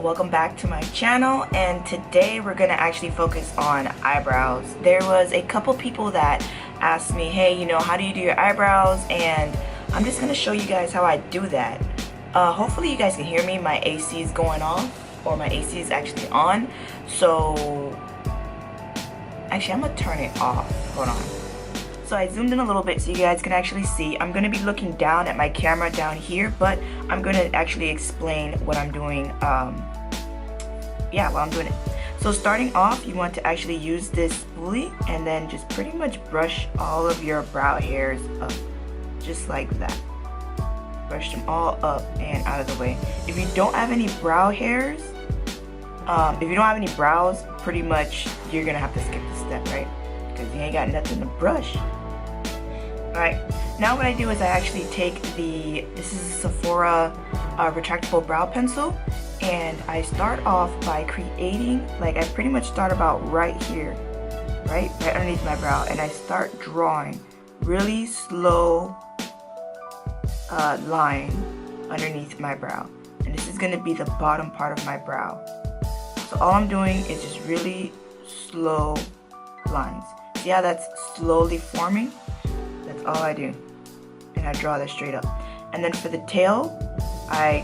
welcome back to my channel, and today we're gonna actually focus on eyebrows. There was a couple people that asked me, hey, how do you do your eyebrows? And I'm just gonna show you guys how I do that. Hopefully you guys can hear me. My AC is going off, or my AC is actually on, so actually I'm gonna turn it off. Hold on. So I zoomed in a little bit so you guys can actually see. I'm going to be looking down at my camera down here, but I'm going to actually explain what I'm doing, while I'm doing it. So starting off, you want to actually use this spoolie and then just pretty much brush all of your brow hairs up, just like that. Brush them all up and out of the way. If you don't have any brow hairs, if you don't have any brows, pretty much you're going to have to skip this step, right? Because you ain't got nothing to brush. Alright, now what I do is I actually take this is a Sephora retractable brow pencil, and I start off by creating, I pretty much start about right here, right underneath my brow, and I start drawing really slow line underneath my brow, and this is going to be the bottom part of my brow. So all I'm doing is just really slow lines. See how that's slowly forming? That's all I do, and I draw that straight up. And then for the tail, I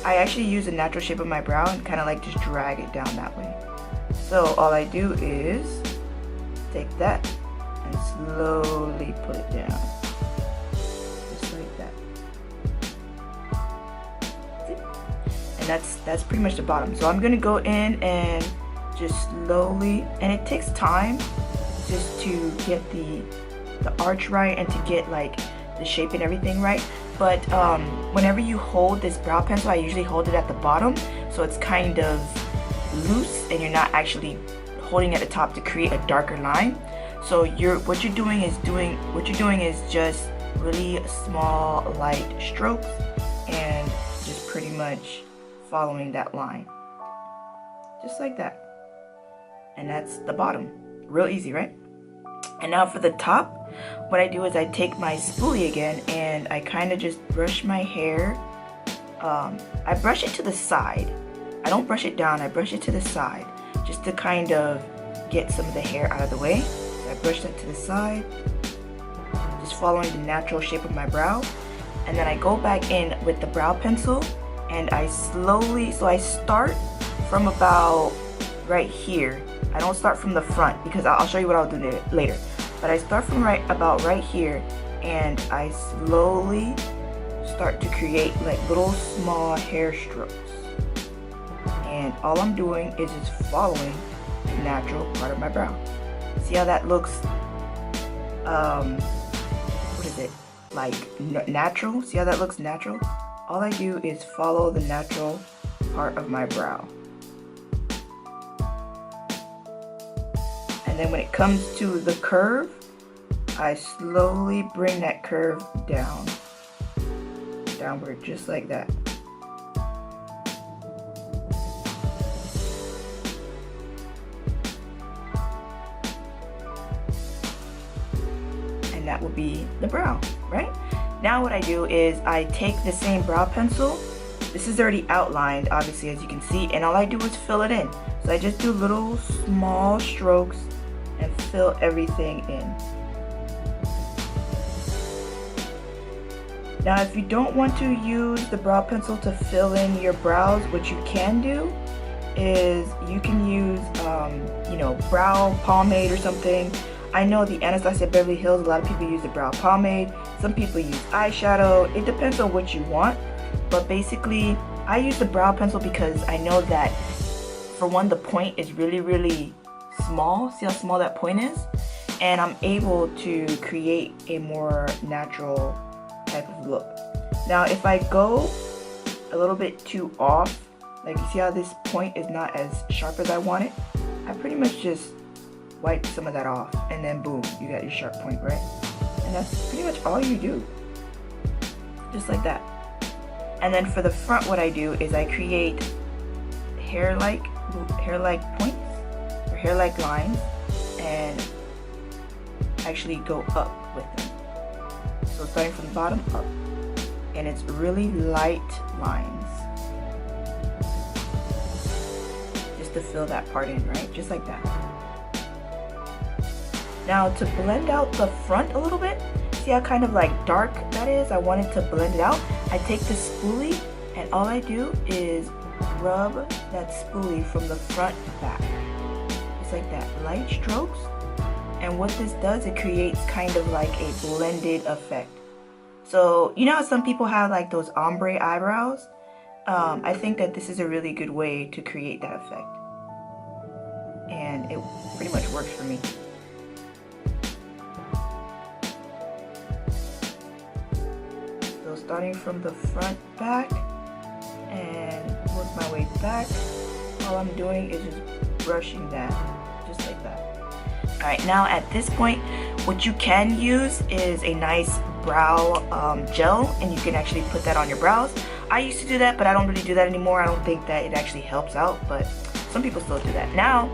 actually use the natural shape of my brow and kind of just drag it down that way. So all I do is take that and slowly put it down, just like that. And that's pretty much the bottom. So I'm gonna go in and just slowly, and it takes time just to get the arch right and to get the shape and everything right. But whenever you hold this brow pencil, I usually hold it at the bottom, so it's kind of loose and you're not actually holding at the top to create a darker line. So what you're doing is just really small light strokes and just pretty much following that line, just like that. And that's the bottom. Real easy, right? And now for the top, what I do is I take my spoolie again and I kind of just brush my hair. I brush it to the side. I don't brush it down, I brush it to the side, just to kind of get some of the hair out of the way. So I brush that to the side, just following the natural shape of my brow. And then I go back in with the brow pencil and I slowly, so I start from about right here. I don't start from the front because I'll show you what I'll do later. But I start from about right here, and I slowly start to create little small hair strokes. And all I'm doing is just following the natural part of my brow. See how that looks, what is it? Natural? See how that looks natural? All I do is follow the natural part of my brow. And then when it comes to the curve, I slowly bring that curve downward, just like that. And that will be the brow, right? Now what I do is I take the same brow pencil. This is already outlined, obviously, as you can see, and all I do is fill it in. So I just do little small strokes and fill everything in. Now if you don't want to use the brow pencil to fill in your brows, what you can do is you can use brow pomade or something. I know the Anastasia Beverly Hills, a lot of people use the brow pomade, some people use eyeshadow. It depends on what you want, but basically I use the brow pencil because I know that, for one, the point is really small. See how small that point is? And I'm able to create a more natural type of look. Now if I go a little bit too off, you see how this point is not as sharp as I want it, I pretty much just wipe some of that off, and then boom, you got your sharp point, right? And that's pretty much all you do, just like that. And then for the front, what I do is I create hair-like points, or hair-like lines, and actually go up with them. So starting from the bottom up, and it's really light lines. to fill that part in, right? Just like that. Now to blend out the front a little bit, see how kind of like dark that is? I wanted to blend it out. I take the spoolie and all I do is rub that spoolie from the front to back. Just like that, light strokes. And what this does, it creates kind of like a blended effect. So you know how some people have like those ombre eyebrows? I think that this is a really good way to create that effect. And it pretty much works for me. So starting from the front back and work my way back, all I'm doing is just brushing that, just like that. Alright, now at this point, what you can use is a nice brow gel, and you can actually put that on your brows. I used to do that, but I don't really do that anymore. I don't think that it actually helps out, but some people still do that. Now,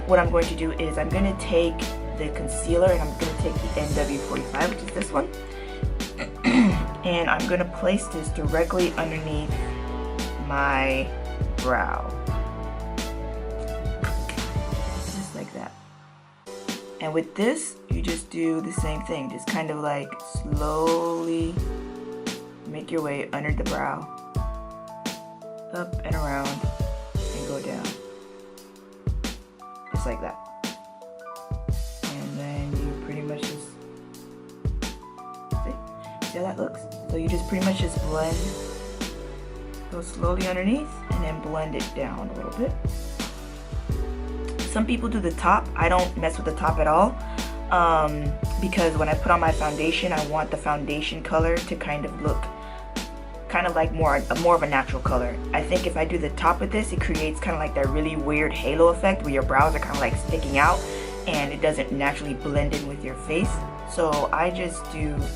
what I'm going to do is I'm going to take the concealer and I'm going to take the NW45, which is this one, and I'm going to place this directly underneath my brow. Just like that. And with this, you just do the same thing. Just kind of like slowly make your way under the brow, up and around, and go down. Just like that. And then you pretty much just, see how that looks? So you just pretty much just blend, go slowly underneath, and then blend it down a little bit. Some people do the top. I don't mess with the top at all, because when I put on my foundation, I want the foundation color to kind of look kind of like more of a natural color. I think if I do the top of this, it creates kind of like that really weird halo effect where your brows are kind of like sticking out and it doesn't naturally blend in with your face. So I just use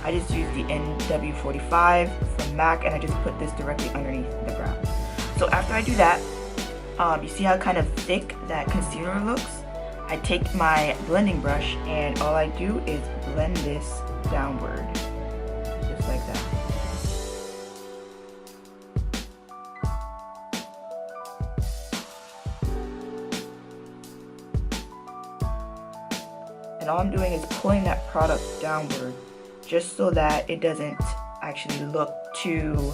the NW45 from MAC, and I just put this directly underneath the brow. So after I do that, you see how kind of thick that concealer looks? I take my blending brush and all I do is blend this downward, just like that. And all I'm doing is pulling that product downward just so that it doesn't actually look too,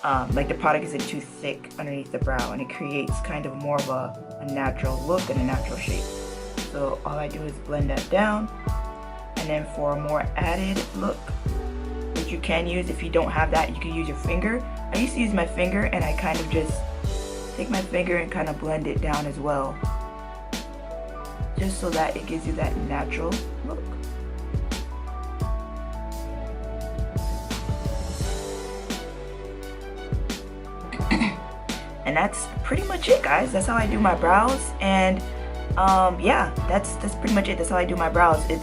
like the product isn't too thick underneath the brow, and it creates kind of more of a natural look and a natural shape. So all I do is blend that down, and then for a more added look, which you can use if you don't have that, you can use your finger. I used to use my finger, and I kind of just take my finger and kind of blend it down as well, just so that it gives you that natural look. And that's pretty much it, guys. That's how I do my brows, and yeah, that's pretty much it. That's how I do my brows. It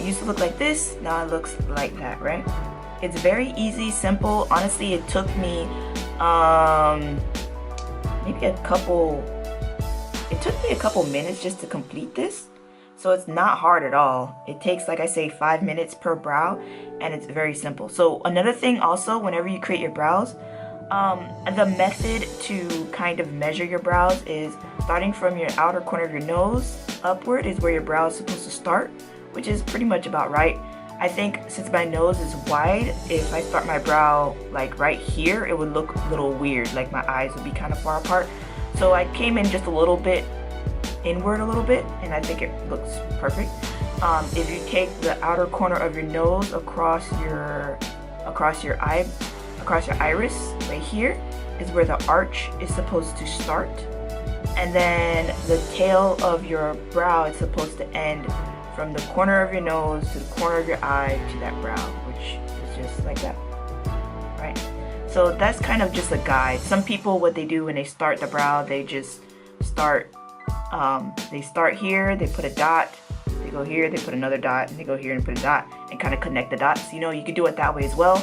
used to look like this, now it looks like that, right? It's very easy, simple. Honestly, it took me maybe a couple minutes just to complete this. So it's not hard at all. It takes, like I say, 5 minutes per brow, and it's very simple. So another thing also, whenever you create your brows, the method to kind of measure your brows is starting from your outer corner of your nose upward is where your brow is supposed to start, which is pretty much about right. I think since my nose is wide, if I start my brow like right here, it would look a little weird, like my eyes would be kind of far apart. So I came in just a little bit inward a little bit, and I think it looks perfect. If you take the outer corner of your nose across your iris, right here is where the arch is supposed to start, and then the tail of your brow is supposed to end from the corner of your nose to the corner of your eye to that brow, which is just like that, right? So that's kind of just a guide. Some people, what they do when they start the brow, they just start here, they put a dot, they go here, they put another dot, and they go here and put a dot, and kind of connect the dots. You know, you could do it that way as well,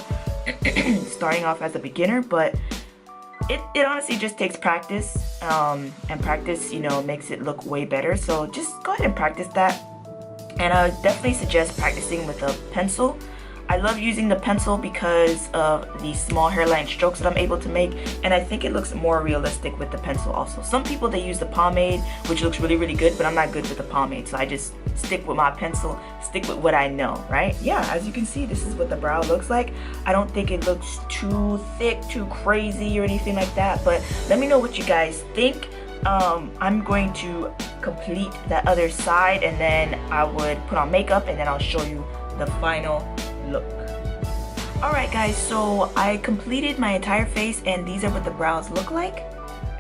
starting off as a beginner, but it honestly just takes practice, and practice, you know, makes it look way better. So just go ahead and practice that, and I would definitely suggest practicing with a pencil. I love using the pencil because of the small hairline strokes that I'm able to make, and I think it looks more realistic with the pencil also. Some people, they use the pomade, which looks really, really good, but I'm not good with the pomade, so I just stick with my pencil, stick with what I know, right? Yeah, as you can see, this is what the brow looks like. I don't think it looks too thick, too crazy or anything like that, but let me know what you guys think. I'm going to complete that other side, and then I would put on makeup, and then I'll show you the final look. Alright guys, so I completed my entire face, and these are what the brows look like.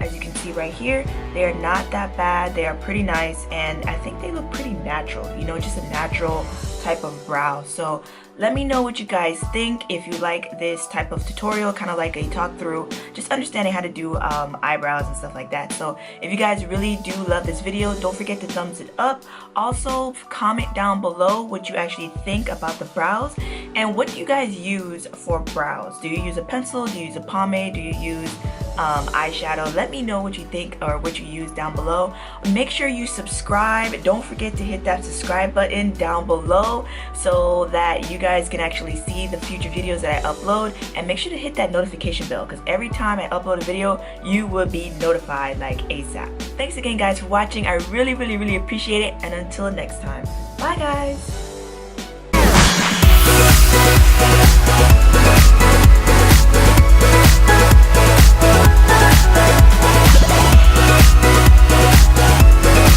As you can see right here, they are not that bad. They are pretty nice, and I think they look pretty natural, you know, just a natural type of brow. So let me know what you guys think. If you like this type of tutorial, kind of like a talk through, just understanding how to do eyebrows and stuff like that. So if you guys really do love this video, don't forget to thumbs it up. Also, comment down below what you actually think about the brows, and what do you guys use for brows. Do you use a pencil? Do you use a pomade? Do you use eyeshadow? Let me know what you think or what you use down below. Make sure you subscribe. Don't forget to hit that subscribe button down below so that you guys can actually see the future videos that I upload, and make sure to hit that notification bell, because every time I upload a video you will be notified like ASAP. Thanks again guys for watching. I really appreciate it, and until next time, bye guys.